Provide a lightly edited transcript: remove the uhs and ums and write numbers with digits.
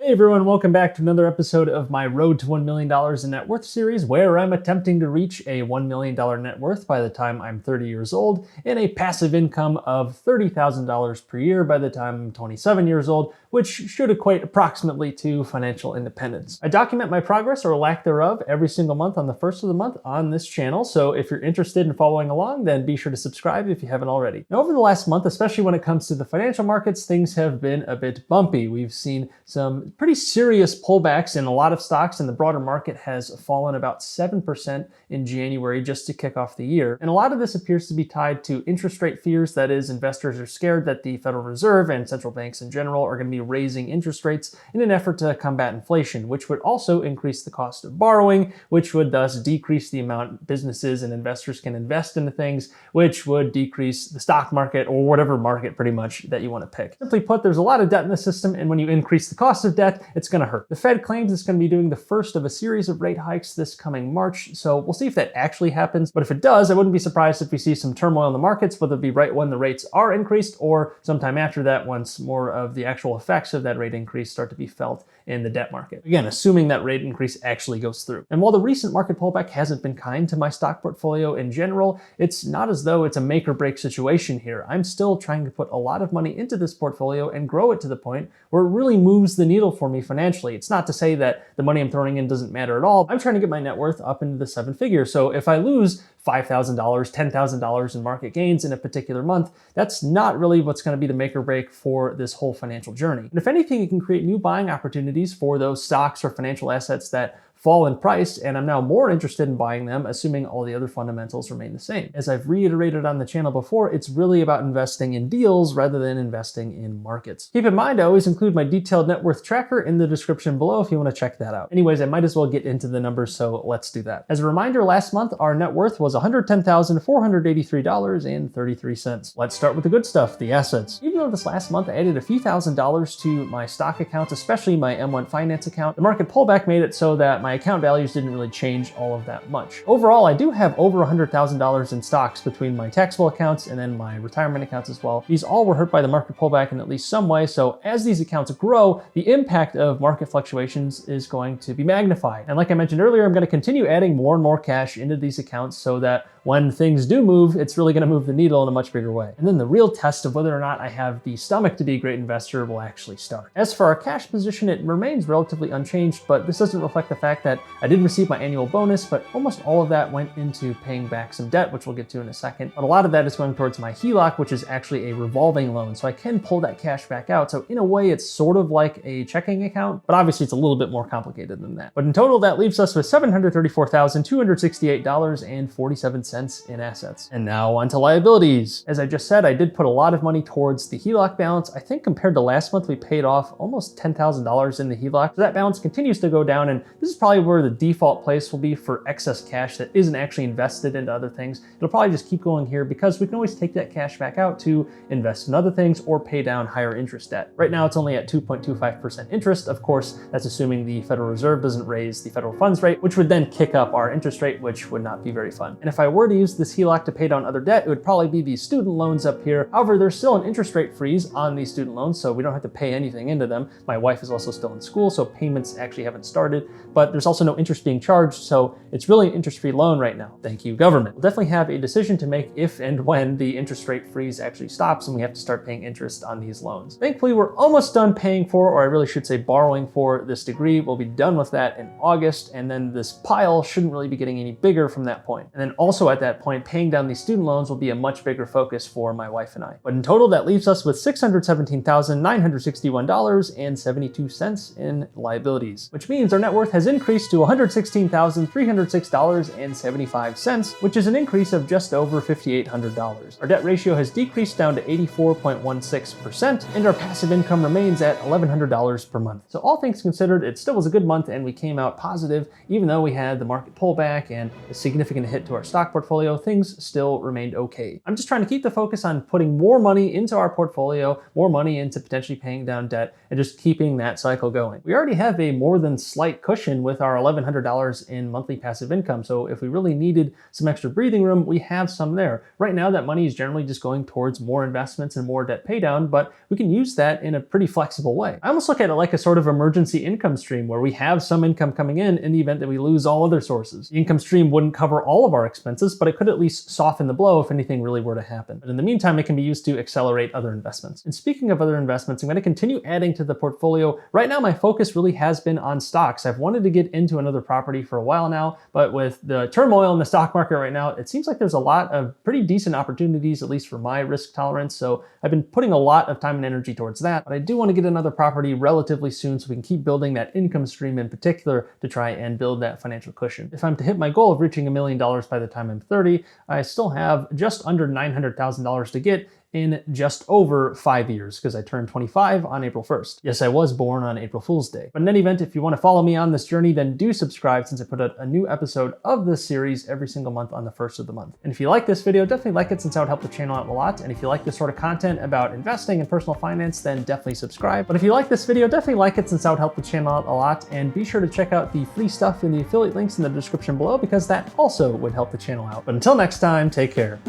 Hey everyone, welcome back to another episode of my Road to $1 million in Net Worth series, where I'm attempting to reach a $1 million net worth by the time I'm 30 years old and a passive income of $30,000 per year by the time I'm 27 years old, which should equate approximately to financial independence. I document my progress or lack thereof every single month on the first of the month on this channel, so if you're interested in following along, then be sure to subscribe if you haven't already. Now, over the last month, especially when it comes to the financial markets, things have been a bit bumpy. We've seen some pretty serious pullbacks in a lot of stocks, and the broader market has fallen about 7% in January just to kick off the year. And a lot of this appears to be tied to interest rate fears. That is, investors are scared that the Federal Reserve and central banks in general are going to be raising interest rates in an effort to combat inflation, which would also increase the cost of borrowing, which would thus decrease the amount businesses and investors can invest into things, which would decrease the stock market or whatever market pretty much that you want to pick. Simply put, there's a lot of debt in the system, and when you increase the cost of debt, it's going to hurt. The Fed claims it's going to be doing the first of a series of rate hikes this coming March, so we'll see if that actually happens. But if it does, I wouldn't be surprised if we see some turmoil in the markets, whether it be right when the rates are increased or sometime after that, once more of the actual effects of that rate increase start to be felt in the debt market. Again, assuming that rate increase actually goes through. And while the recent market pullback hasn't been kind to my stock portfolio in general, it's not as though it's a make or break situation here. I'm still trying to put a lot of money into this portfolio and grow it to the point where it really moves the needle for me financially. It's not to say that the money I'm throwing in doesn't matter at all. I'm trying to get my net worth up into the seven figures. So if I lose $5,000, $10,000 in market gains in a particular month, that's not really what's going to be the make or break for this whole financial journey. And if anything, it can create new buying opportunities for those stocks or financial assets that fall in price, and I'm now more interested in buying them, assuming all the other fundamentals remain the same. As I've reiterated on the channel before, it's really about investing in deals rather than investing in markets. Keep in mind, I always include my detailed net worth tracker in the description below if you want to check that out. Anyways, I might as well get into the numbers, so let's do that. As a reminder, last month, our net worth was $110,483.33. Let's start with the good stuff, the assets. Even though this last month I added a few $1,000s to my stock accounts, especially my M1 Finance account, the market pullback made it so that my account values didn't really change all of that much. Overall, I do have over $100,000 in stocks between my taxable accounts and then my retirement accounts as well. These all were hurt by the market pullback in at least some way, so as these accounts grow, the impact of market fluctuations is going to be magnified. And like I mentioned earlier, I'm going to continue adding more and more cash into these accounts so that when things do move, it's really going to move the needle in a much bigger way. And then the real test of whether or not I have the stomach to be a great investor will actually start. As for our cash position, it remains relatively unchanged, but this doesn't reflect the fact that I did receive my annual bonus, but almost all of that went into paying back some debt, which we'll get to in a second. But a lot of that is going towards my HELOC, which is actually a revolving loan, so I can pull that cash back out. So in a way, it's sort of like a checking account, but obviously it's a little bit more complicated than that. But in total, that leaves us with $734,268.47 in assets. And now onto liabilities. As I just said, I did put a lot of money towards the HELOC balance. I think compared to last month, we paid off almost $10,000 in the HELOC. So that balance continues to go down, and this is probably where the default place will be for excess cash that isn't actually invested into other things. It'll probably just keep going here because we can always take that cash back out to invest in other things or pay down higher interest debt. Right now, it's only at 2.25% interest. Of course, that's assuming the Federal Reserve doesn't raise the federal funds rate, which would then kick up our interest rate, which would not be very fun. And if I were to use this HELOC to pay down other debt, it would probably be the student loans up here. However, there's still an interest rate freeze on these student loans, so we don't have to pay anything into them. My wife is also still in school, so payments actually haven't started, but there's also no interest being charged, so it's really an interest-free loan right now. Thank you, government. We'll definitely have a decision to make if and when the interest rate freeze actually stops and we have to start paying interest on these loans. Thankfully, we're almost done paying for, or I really should say borrowing for, this degree. We'll be done with that in August, and then this pile shouldn't really be getting any bigger from that point. And then also at that point, paying down these student loans will be a much bigger focus for my wife and I. But in total, that leaves us with $617,961.72 in liabilities, which means our net worth has increased to $116,306.75, which is an increase of just over $5,800. Our debt ratio has decreased down to 84.16%, and our passive income remains at $1,100 per month. So all things considered, it still was a good month, and we came out positive, even though we had the market pullback and a significant hit to our stock portfolio. Things still remained okay. I'm just trying to keep the focus on putting more money into our portfolio, more money into potentially paying down debt, and just keeping that cycle going. We already have a more than slight cushion with with our $1,100 in monthly passive income. So if we really needed some extra breathing room, we have some there. Right now, that money is generally just going towards more investments and more debt pay down, but we can use that in a pretty flexible way. I almost look at it like a sort of emergency income stream where we have some income coming in the event that we lose all other sources. The income stream wouldn't cover all of our expenses, but it could at least soften the blow if anything really were to happen. But in the meantime, it can be used to accelerate other investments. And speaking of other investments, I'm going to continue adding to the portfolio. Right now, my focus really has been on stocks. I've wanted to get into another property for a while now, but with the turmoil in the stock market right now, it seems like there's a lot of pretty decent opportunities, at least for my risk tolerance. So I've been putting a lot of time and energy towards that, but I do want to get another property relatively soon so we can keep building that income stream in particular to try and build that financial cushion. If I'm to hit my goal of reaching $1 million by the time I'm 30, I still have just under $900,000 to get in just over 5 years because I turned 25 on April 1st. Yes, I was born on April Fool's Day. But in any event, if you want to follow me on this journey, then do subscribe since I put out a new episode of this series every single month on the 1st of the month. And if you like this video, definitely like it since that would help the channel out a lot. And if you like this sort of content about investing and personal finance, then definitely subscribe. But if you like this video, definitely like it since that would help the channel out a lot. And be sure to check out the free stuff in the affiliate links in the description below because that also would help the channel out. But until next time, take care.